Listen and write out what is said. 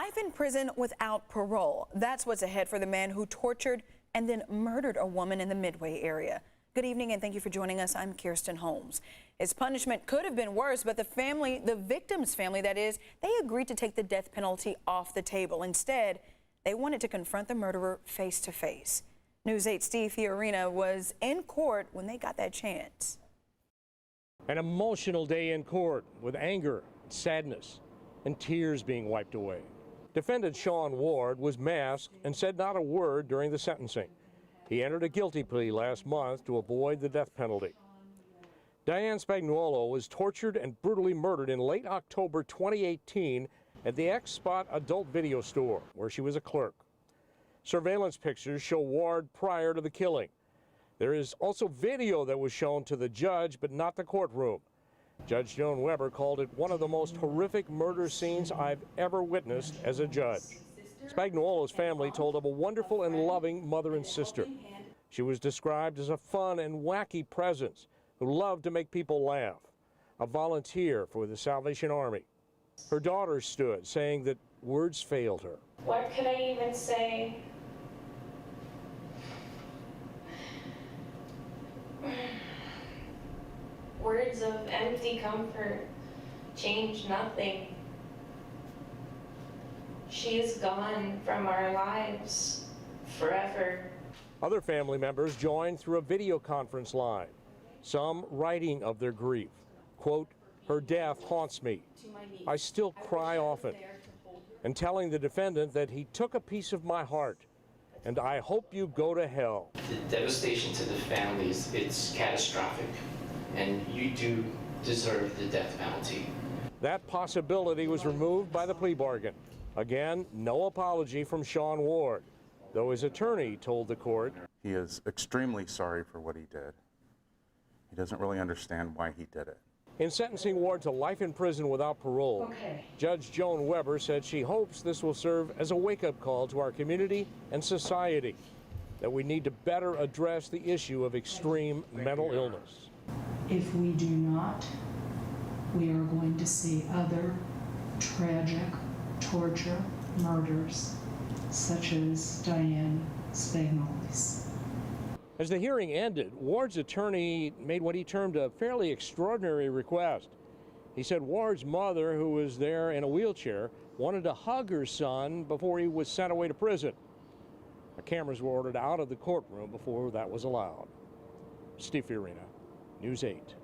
Life in prison without parole. That's what's ahead for the man who tortured and then murdered a woman in the Midway area. Good evening and thank you for joining us. I'm Kirsten Holmes. His punishment could have been worse, but the victim's family, that is, they agreed to take the death penalty off the table. Instead, they wanted to confront the murderer face to face. News 8's Steve Fiorina was in court when they got that chance. An emotional day in court with anger, sadness, and tears being wiped away. Defendant Sean Ward was masked and said not a word during the sentencing. He entered a guilty plea last month to avoid the death penalty. Diane Spagnuolo was tortured and brutally murdered in late October 2018 at the X-Spot adult video store, where she was a clerk. Surveillance pictures show Ward prior to the killing. There is also video that was shown to the judge, but not the courtroom. Judge Joan Weber called it one of the most horrific murder scenes I've ever witnessed as a judge. Spagnuolo's family told of a wonderful and loving mother and sister. She was described as a fun and wacky presence who loved to make people laugh, a volunteer for the Salvation Army. Her daughter stood, saying that words failed her. What could I even say? Words of empty comfort change nothing. She is gone from our lives forever. Other family members joined through a video conference line, some writing of their grief. Quote, "Her death haunts me. I still cry often," and telling the defendant that he took a piece of my heart, and I hope you go to hell. The devastation to the families, it's catastrophic, and you do deserve the death penalty. That possibility was removed by the plea bargain. Again, no apology from Sean Ward, though his attorney told the court he is extremely sorry for what he did. He doesn't really understand why he did it. In sentencing Ward to life in prison without parole, Judge Joan Weber said she hopes this will serve as a wake-up call to our community and society that we need to better address the issue of extreme mental illness. If we do not, we are going to see other tragic torture, murders, such as Diane Spagnuolo's. As the hearing ended, Ward's attorney made what he termed a fairly extraordinary request. He said Ward's mother, who was there in a wheelchair, wanted to hug her son before he was sent away to prison. The cameras were ordered out of the courtroom before that was allowed. Steve Fiorina, News 8.